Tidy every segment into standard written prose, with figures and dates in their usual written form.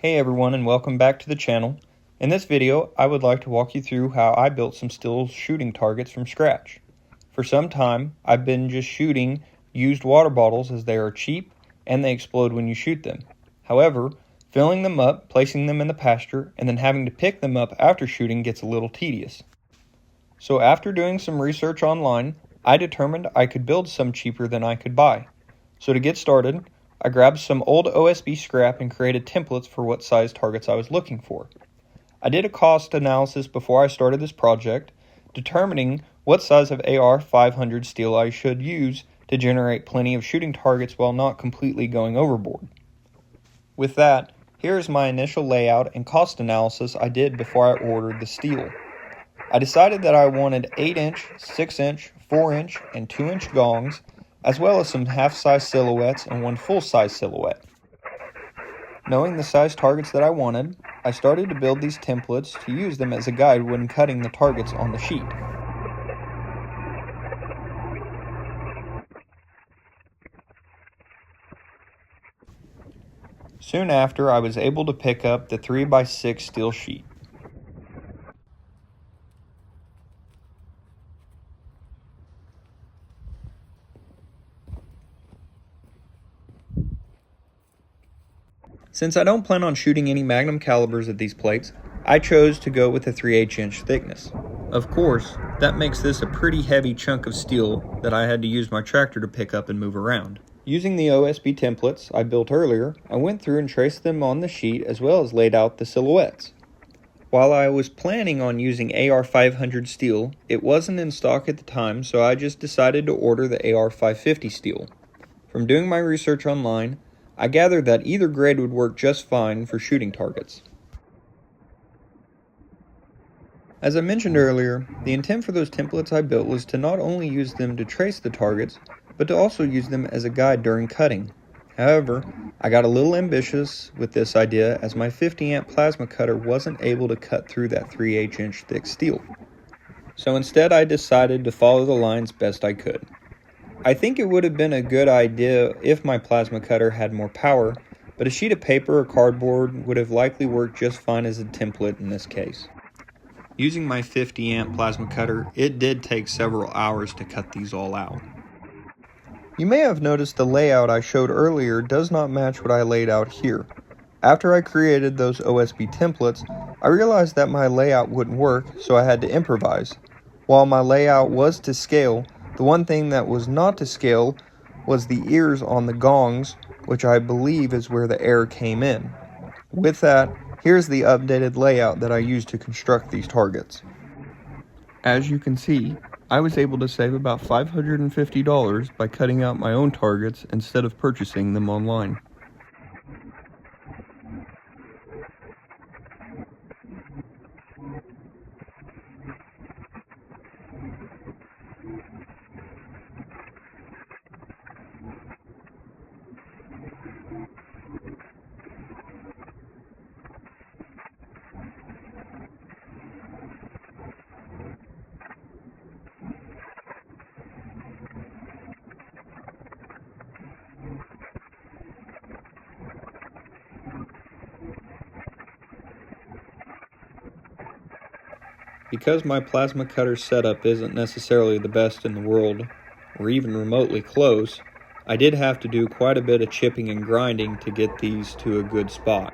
Hey everyone, and welcome back to the channel. In this video, I would like to walk you through how I built some steel shooting targets from scratch. For some time, I've been just shooting used water bottles as they are cheap and they explode when you shoot them. However, filling them up, placing them in the pasture, and then having to pick them up after shooting gets a little tedious. So after doing some research online, I determined I could build some cheaper than I could buy. So to get started, I grabbed some old OSB scrap and created templates for what size targets I was looking for. I did a cost analysis before I started this project, determining what size of AR 500 steel I should use to generate plenty of shooting targets while not completely going overboard. With that, here is my initial layout and cost analysis I did before I ordered the steel. I decided that I wanted 8-inch, 6-inch, 4-inch, and 2-inch gongs, as well as some half-size silhouettes and one full-size silhouette. Knowing the size targets that I wanted, I started to build these templates to use them as a guide when cutting the targets on the sheet. Soon after, I was able to pick up the 3x6 steel sheet. Since I don't plan on shooting any magnum calibers at these plates, I chose to go with a 3/8 inch thickness. Of course, that makes this a pretty heavy chunk of steel that I had to use my tractor to pick up and move around. Using the OSB templates I built earlier, I went through and traced them on the sheet as well as laid out the silhouettes. While I was planning on using AR 500 steel, it wasn't in stock at the time, so I just decided to order the AR 550 steel. From doing my research online, I gathered that either grade would work just fine for shooting targets. As I mentioned earlier, the intent for those templates I built was to not only use them to trace the targets, but to also use them as a guide during cutting. However, I got a little ambitious with this idea as my 50-amp plasma cutter wasn't able to cut through that 3/8 inch thick steel. So instead I decided to follow the lines best I could. I think it would have been a good idea if my plasma cutter had more power, but a sheet of paper or cardboard would have likely worked just fine as a template in this case. Using my 50-amp plasma cutter, it did take several hours to cut these all out. You may have noticed the layout I showed earlier does not match what I laid out here. After I created those OSB templates, I realized that my layout wouldn't work, so I had to improvise. While my layout was to scale, the one thing that was not to scale was the ears on the gongs, which I believe is where the error came in. With that, here's the updated layout that I used to construct these targets. As you can see, I was able to save about $550 by cutting out my own targets instead of purchasing them online. Because my plasma cutter setup isn't necessarily the best in the world, or even remotely close, I did have to do quite a bit of chipping and grinding to get these to a good spot.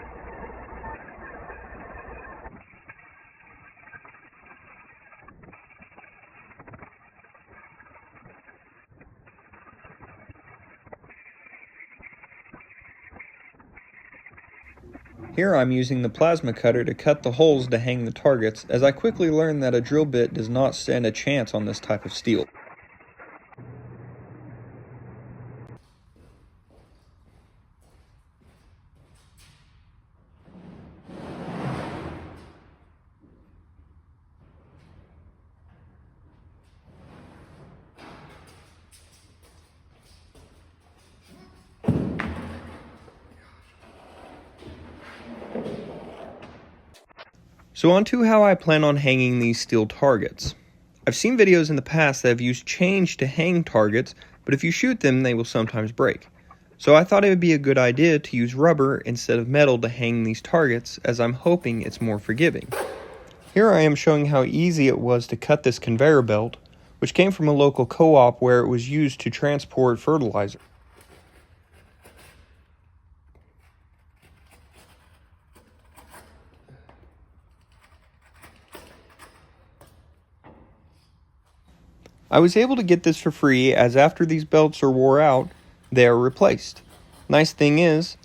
Here I'm using the plasma cutter to cut the holes to hang the targets, as I quickly learned that a drill bit does not stand a chance on this type of steel. So on to how I plan on hanging these steel targets. I've seen videos in the past that have used chains to hang targets, but if you shoot them, they will sometimes break. So I thought it would be a good idea to use rubber instead of metal to hang these targets, as I'm hoping it's more forgiving. Here I am showing how easy it was to cut this conveyor belt, which came from a local co-op where it was used to transport fertilizer. I was able to get this for free, as after these belts are wore out, they are replaced. Nice thing is,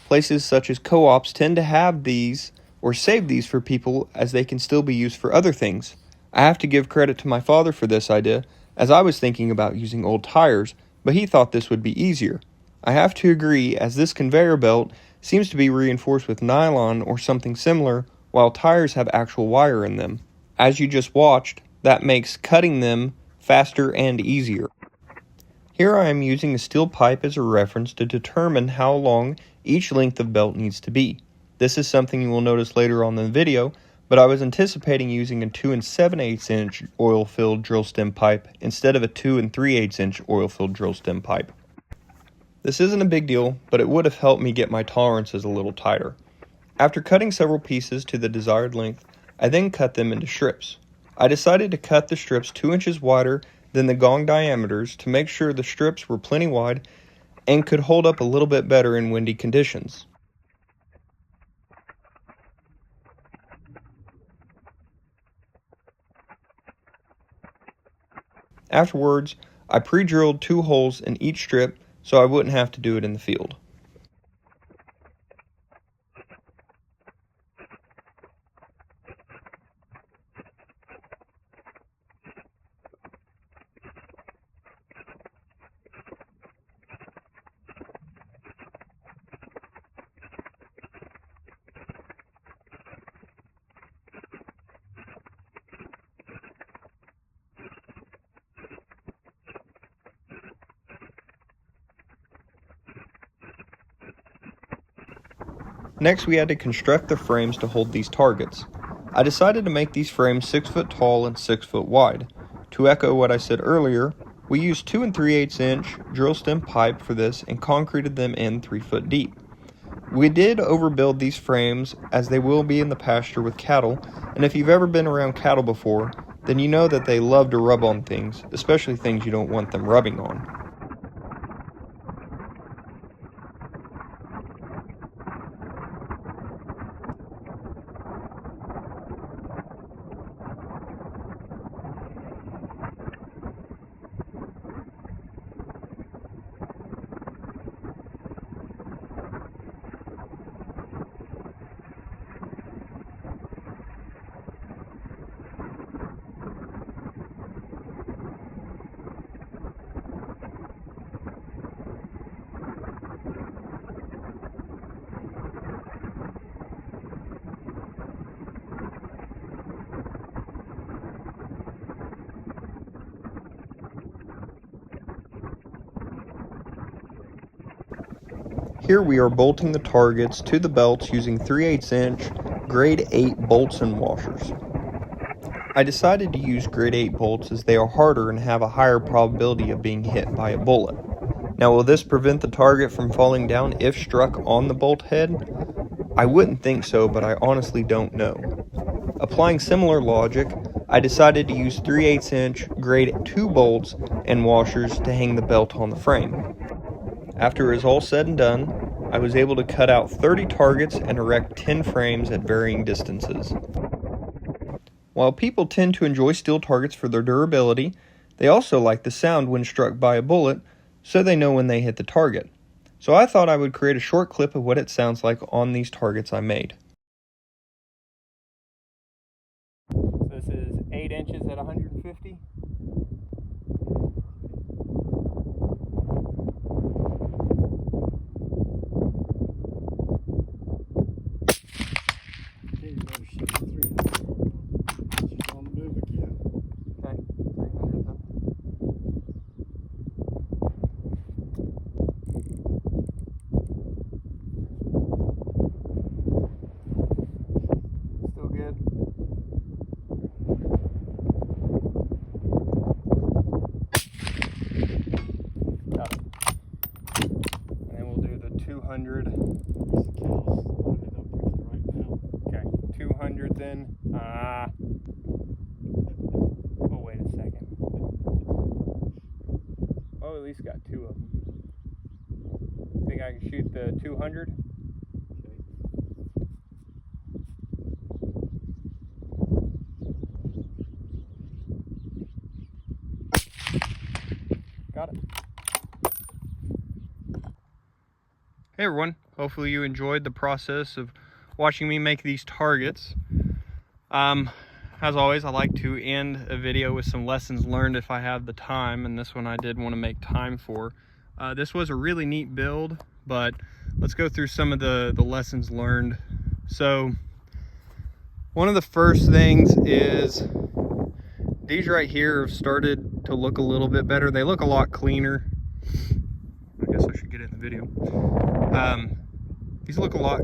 places such as co-ops tend to have these or save these for people, as they can still be used for other things. I have to give credit to my father for this idea, as I was thinking about using old tires, but he thought this would be easier. I have to agree, as this conveyor belt seems to be reinforced with nylon or something similar, while tires have actual wire in them. As you just watched, that makes cutting them faster and easier. Here I am using a steel pipe as a reference to determine how long each length of belt needs to be. This is something you will notice later on in the video, but I was anticipating using a 2 7/8 inch oil-filled drill stem pipe instead of a 2 3/8 inch oil-filled drill stem pipe. This isn't a big deal, but it would have helped me get my tolerances a little tighter. After cutting several pieces to the desired length, I then cut them into strips. I decided to cut the strips 2 inches wider than the gong diameters to make sure the strips were plenty wide and could hold up a little bit better in windy conditions. Afterwards, I pre-drilled 2 holes in each strip so I wouldn't have to do it in the field. Next, we had to construct the frames to hold these targets. I decided to make these frames 6 foot tall and 6 foot wide. To echo what I said earlier, we used 2 3/8 inch drill stem pipe for this and concreted them in 3 foot deep. We did overbuild these frames, as they will be in the pasture with cattle, and if you've ever been around cattle before, then you know that they love to rub on things, especially things you don't want them rubbing on. Here we are bolting the targets to the belts using 3/8 inch grade 8 bolts and washers. I decided to use grade 8 bolts as they are harder and have a higher probability of being hit by a bullet. Now, will this prevent the target from falling down if struck on the bolt head? I wouldn't think so, but I honestly don't know. Applying similar logic, I decided to use 3/8 inch grade 2 bolts and washers to hang the belt on the frame. After it was all said and done, I was able to cut out 30 targets and erect 10 frames at varying distances. While people tend to enjoy steel targets for their durability, they also like the sound when struck by a bullet, so they know when they hit the target. So I thought I would create a short clip of what it sounds like on these targets I made. This is 8 inches at 150. shoot the 200. Got it. Hey everyone, hopefully you enjoyed the process of watching me make these targets. As always, I like to end a video with some lessons learned if I have the time, and this one I did want to make time for. This was a really neat build, but let's go through some of the lessons learned. So one of the first things is these right here have started to look a little bit better. They look a lot cleaner. I guess I should get it in the video. These look a lot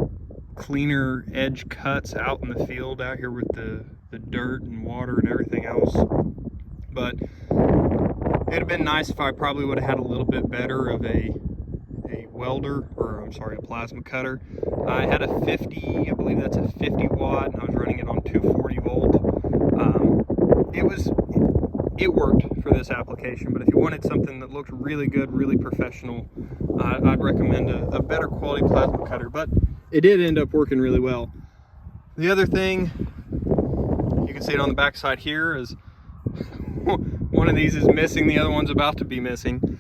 cleaner edge cuts out in the field out here with the dirt and water and everything else. But it'd have been nice if I probably would have had a little bit better of a welder, or I'm sorry, a plasma cutter. I had a 50, I believe that's a 50 watt, and I was running it on 240 volt. It worked for this application, but if you wanted something that looked really good, really professional, I'd recommend a better quality plasma cutter, but it did end up working really well. The other thing, you can see it on the back side here, is one of these is missing, the other one's about to be missing.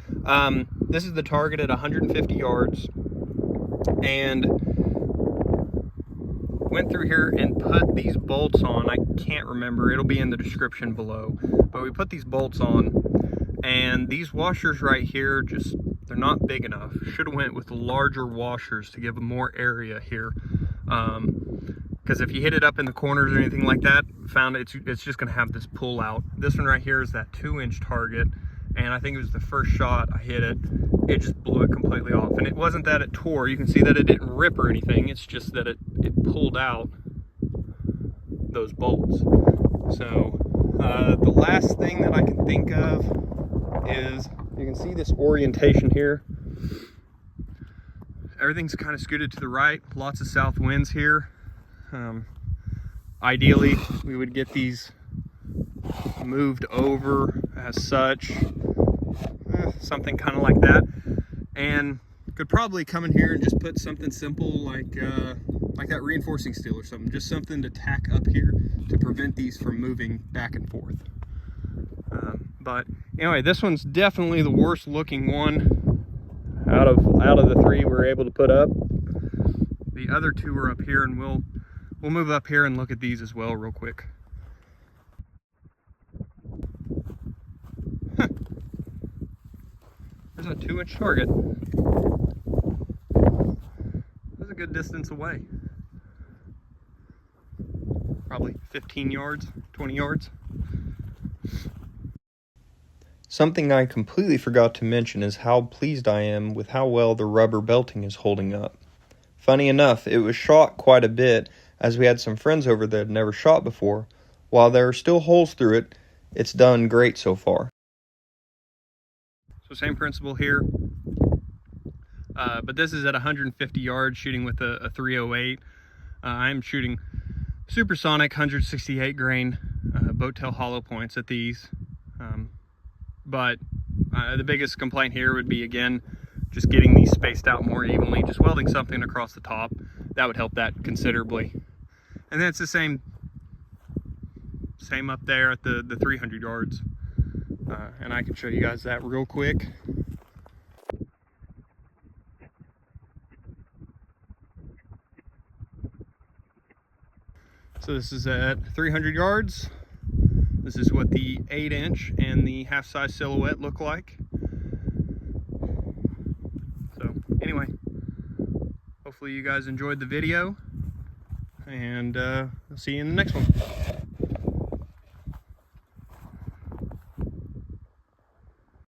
This is the target at 150 yards, and went through here and put these bolts on. I can't remember, it'll be in the description below, but we put these bolts on, and these washers right here, just, they're not big enough. Should have went with larger washers to give them more area here, because if you hit it up in the corners or anything like that, found it's just going to have this pull out. This one right here is that 2-inch target, and I think it was the first shot I hit it, it just blew it completely off. And it wasn't that it tore, you can see that it didn't rip or anything, it's just that it pulled out those bolts. So the last thing that I can think of is, you can see this orientation here. Everything's kind of scooted to the right, lots of south winds here. Ideally, we would get these moved over as such, something kind of like that. And could probably come in here and just put something simple like that reinforcing steel or something, just something to tack up here to prevent these from moving back and forth. But anyway, this one's definitely the worst looking one out of the three we were able to put up. The other two are up here, and we'll move up here and look at these as well real quick. There's a 2-inch target. That's a good distance away. Probably 15 yards, 20 yards. Something I completely forgot to mention is how pleased I am with how well the rubber belting is holding up. Funny enough, it was shot quite a bit, as we had some friends over that had never shot before. While there are still holes through it, it's done great so far. So same principle here, but this is at 150 yards shooting with a 308. I'm shooting supersonic 168 grain boat tail hollow points at these. But the biggest complaint here would be, again, just getting these spaced out more evenly, just welding something across the top. That would help that considerably. And then it's the same up there at the 300 yards. And I can show you guys that real quick. So this is at 300 yards. This is what the 8-inch and the half-size silhouette look like. So anyway, hopefully you guys enjoyed the video, and I'll see you in the next one.